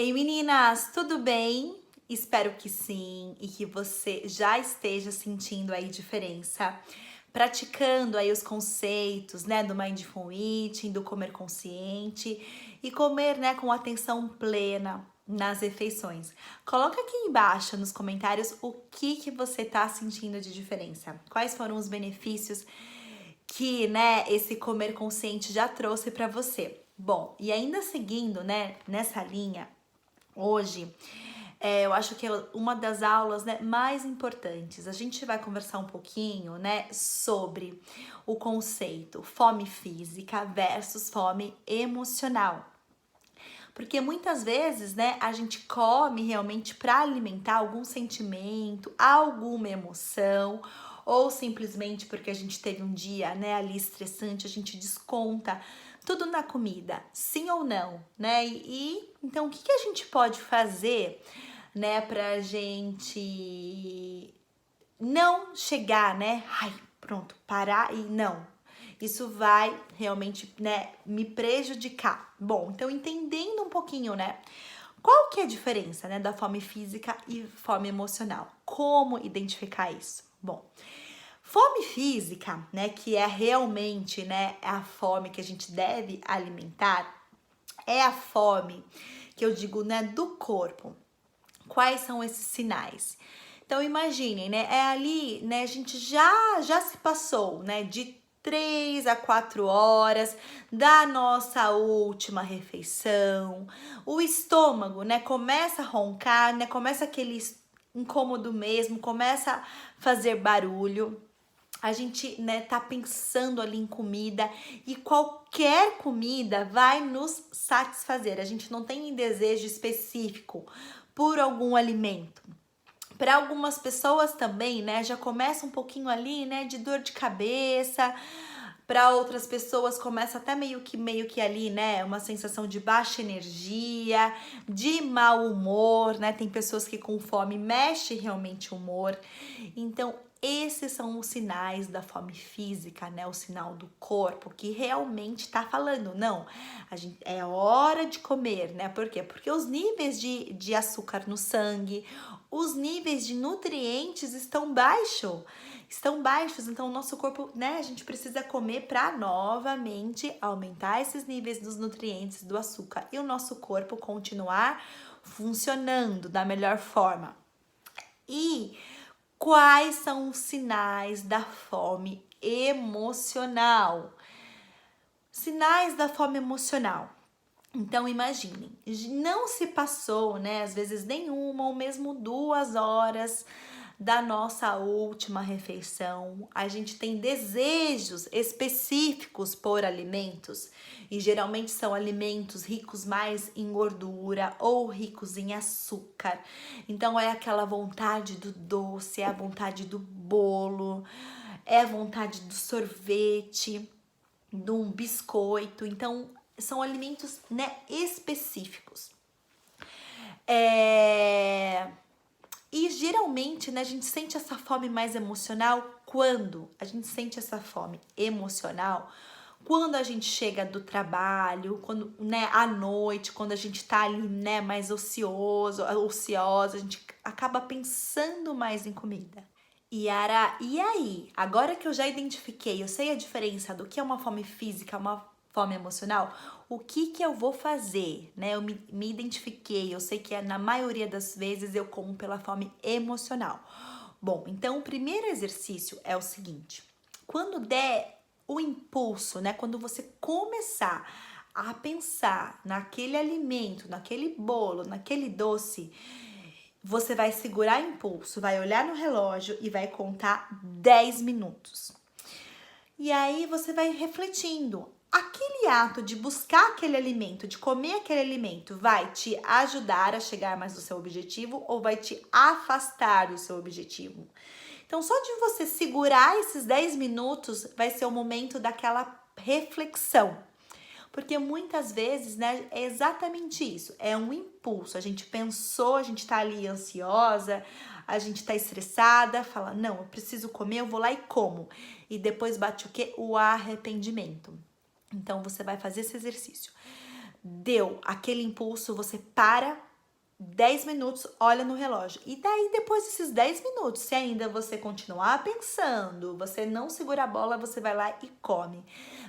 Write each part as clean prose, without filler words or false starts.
Ei meninas, tudo bem? Espero que sim e que você já esteja sentindo aí diferença, praticando aí os conceitos, né, do Mindful Eating, do comer consciente e comer, né, com atenção plena nas refeições. Coloca aqui embaixo nos comentários o que você tá sentindo de diferença. Quais foram os benefícios que, né, esse comer consciente já trouxe para você. Bom, e ainda seguindo, né, nessa linha, hoje, eu acho que é uma das aulas, né, mais importantes. A gente vai conversar um pouquinho, né, sobre o conceito fome física versus fome emocional. Porque muitas vezes, né, a gente come realmente para alimentar algum sentimento, alguma emoção, ou simplesmente porque a gente teve um dia, né, ali estressante, a gente desconta tudo na comida, sim ou não, né? Então o que a gente pode fazer, né, pra gente não chegar, né? Ai, pronto, parar e não. Isso vai realmente, né, me prejudicar. Bom, então entendendo um pouquinho, né? Qual que é a diferença, né, da fome física e fome emocional? Como identificar isso? Bom, fome física, né, que é realmente, né, a fome que a gente deve alimentar, é a fome que eu digo, né, do corpo. Quais são esses sinais? Então imaginem, né? É ali, né? A gente já se passou, né? De 3 a 4 horas da nossa última refeição. O estômago, né? Começa a roncar, né? Começa aquele incômodo mesmo, começa a fazer barulho. A gente, né, tá pensando ali em comida e qualquer comida vai nos satisfazer. A gente não tem um desejo específico por algum alimento. Para algumas pessoas também, né, já começa um pouquinho ali, né, de dor de cabeça. Para outras pessoas começa até meio que ali, né, uma sensação de baixa energia, de mau humor, né? Tem pessoas que com fome mexe realmente o humor. Então, esses são os sinais da fome física, né? O sinal do corpo que realmente tá falando, não, a gente, é hora de comer, né? Por quê? Porque os níveis de açúcar no sangue, os níveis de nutrientes estão baixos, então o nosso corpo, né, a gente precisa comer para novamente aumentar esses níveis dos nutrientes do açúcar e o nosso corpo continuar funcionando da melhor forma. E quais são os sinais da fome emocional? Sinais da fome emocional. Então imaginem, não se passou, né, às vezes nenhuma ou mesmo 2 horas da nossa última refeição. A gente tem desejos específicos por alimentos e geralmente são alimentos ricos mais em gordura ou ricos em açúcar. Então é aquela vontade do doce, é a vontade do bolo, é a vontade do sorvete, de um biscoito. Então são alimentos, né, específicos. E geralmente, né, a gente sente essa fome mais emocional quando a gente sente essa fome emocional quando a gente chega do trabalho, quando, né, à noite, quando a gente tá ali, né, mais ociosa, a gente acaba pensando mais em comida. Yara, e aí? Agora que eu já identifiquei, eu sei a diferença do que é uma fome física, uma fome emocional, o que eu vou fazer, né? Eu me identifiquei, eu sei que na maioria das vezes eu como pela fome emocional. Bom, então o primeiro exercício é o seguinte: quando der o impulso, né? Quando você começar a pensar naquele alimento, naquele bolo, naquele doce, você vai segurar impulso, vai olhar no relógio e vai contar 10 minutos. E aí você vai refletindo. Aquele ato de buscar aquele alimento, de comer aquele alimento, vai te ajudar a chegar mais no seu objetivo ou vai te afastar do seu objetivo? Então, só de você segurar esses 10 minutos vai ser o momento daquela reflexão. Porque muitas vezes, né, é exatamente isso, é um impulso. A gente pensou, a gente tá ali ansiosa, a gente tá estressada, fala, não, eu preciso comer, eu vou lá e como. E depois bate o quê? O arrependimento. Então, você vai fazer esse exercício. Deu aquele impulso, você para 10 minutos, olha no relógio. E daí, depois desses 10 minutos, se ainda você continuar pensando, você não segura a bola, você vai lá e come.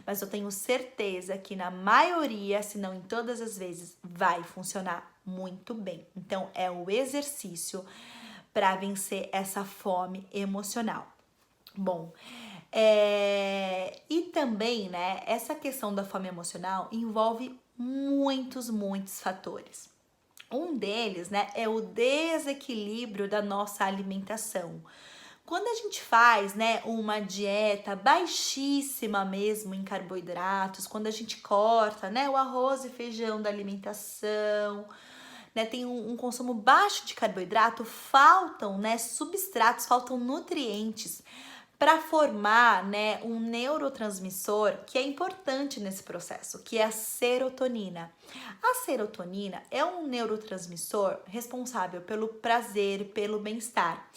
Mas eu tenho certeza que na maioria, se não em todas as vezes, vai funcionar muito bem. Então, é o exercício para vencer essa fome emocional. Bom, e também, né, essa questão da fome emocional envolve muitos fatores. Um deles, né, é o desequilíbrio da nossa alimentação. Quando a gente faz, né, uma dieta baixíssima mesmo em carboidratos, quando a gente corta, né, o arroz e feijão da alimentação, né, tem um consumo baixo de carboidrato, faltam, né, substratos, faltam nutrientes para formar, né, um neurotransmissor que é importante nesse processo, que é a serotonina. A serotonina é um neurotransmissor responsável pelo prazer, pelo bem-estar.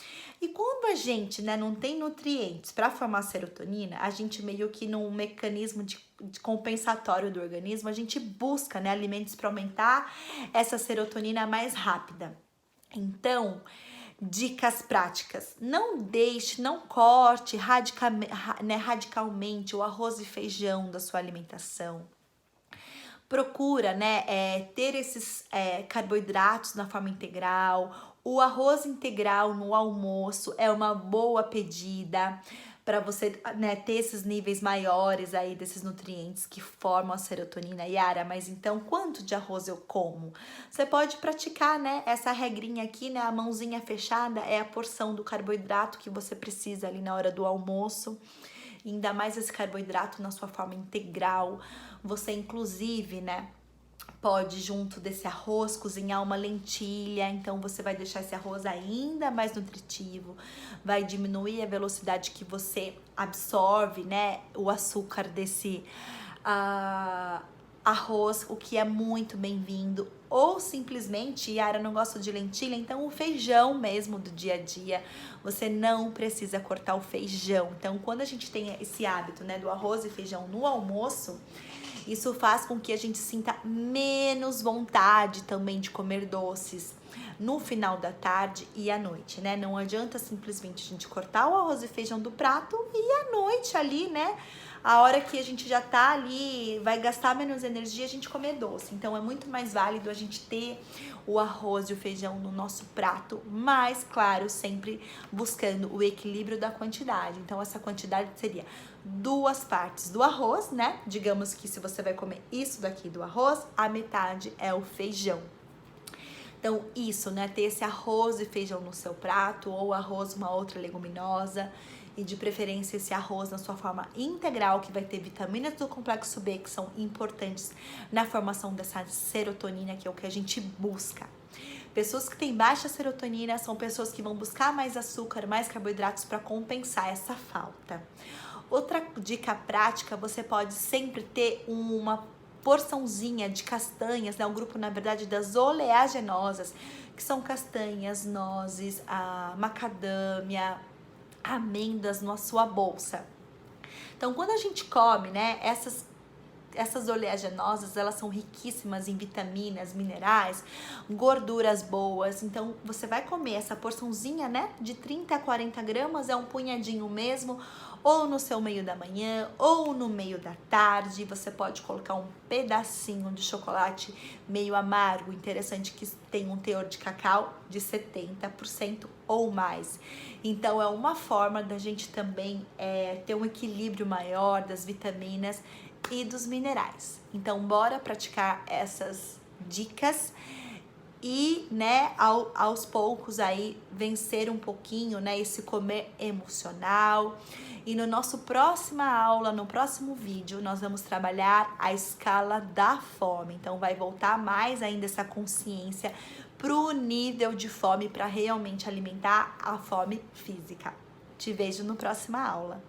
E quando a gente, né, não tem nutrientes para formar serotonina, a gente meio que num mecanismo de compensatório do organismo, a gente busca, né, alimentos para aumentar essa serotonina mais rápida. Então, dicas práticas: não deixe, não corte radicalmente o arroz e feijão da sua alimentação. Procura, né, ter esses carboidratos na forma integral. O arroz integral no almoço é uma boa pedida para você, né, ter esses níveis maiores aí desses nutrientes que formam a serotonina. Yara, mas então quanto de arroz eu como? Você pode praticar, né, essa regrinha aqui, né, a mãozinha fechada é a porção do carboidrato que você precisa ali na hora do almoço. E ainda mais esse carboidrato na sua forma integral. Você inclusive, né, pode, junto desse arroz, cozinhar uma lentilha. Então, você vai deixar esse arroz ainda mais nutritivo. Vai diminuir a velocidade que você absorve, né, o açúcar desse arroz, o que é muito bem-vindo. Ou simplesmente, Yara, não gosto de lentilha, então o feijão mesmo do dia a dia. Você não precisa cortar o feijão. Então, quando a gente tem esse hábito, né, do arroz e feijão no almoço, isso faz com que a gente sinta menos vontade também de comer doces no final da tarde e à noite, né? Não adianta simplesmente a gente cortar o arroz e feijão do prato e à noite ali, né? A hora que a gente já tá ali, vai gastar menos energia, a gente comer doce. Então, é muito mais válido a gente ter o arroz e o feijão no nosso prato, mas, claro, sempre buscando o equilíbrio da quantidade. Então, essa quantidade seria 2 partes do arroz, né? Digamos que se você vai comer isso daqui do arroz, a metade é o feijão. Então, isso, né? Ter esse arroz e feijão no seu prato, ou arroz, uma outra leguminosa, e de preferência esse arroz na sua forma integral, que vai ter vitaminas do complexo B, que são importantes na formação dessa serotonina, que é o que a gente busca. Pessoas que têm baixa serotonina são pessoas que vão buscar mais açúcar, mais carboidratos para compensar essa falta. Outra dica prática, você pode sempre ter uma porçãozinha de castanhas, né? Um grupo, na verdade, das oleaginosas, que são castanhas, nozes, macadâmia, amêndoas na sua bolsa. Então, quando a gente come, né, essas oleaginosas, elas são riquíssimas em vitaminas, minerais, gorduras boas. Então, você vai comer essa porçãozinha, né, de 30 a 40 gramas, é um punhadinho mesmo, ou no seu meio da manhã, ou no meio da tarde. Você pode colocar um pedacinho de chocolate meio amargo, interessante, que tem um teor de cacau de 70% ou mais. Então, é uma forma da gente também ter um equilíbrio maior das vitaminas e dos minerais. Então, bora praticar essas dicas e, né, aos poucos aí vencer um pouquinho, né, esse comer emocional. E no nosso próxima aula, no próximo vídeo, nós vamos trabalhar a escala da fome. Então, vai voltar mais ainda essa consciência pro nível de fome para realmente alimentar a fome física. Te vejo no próxima aula.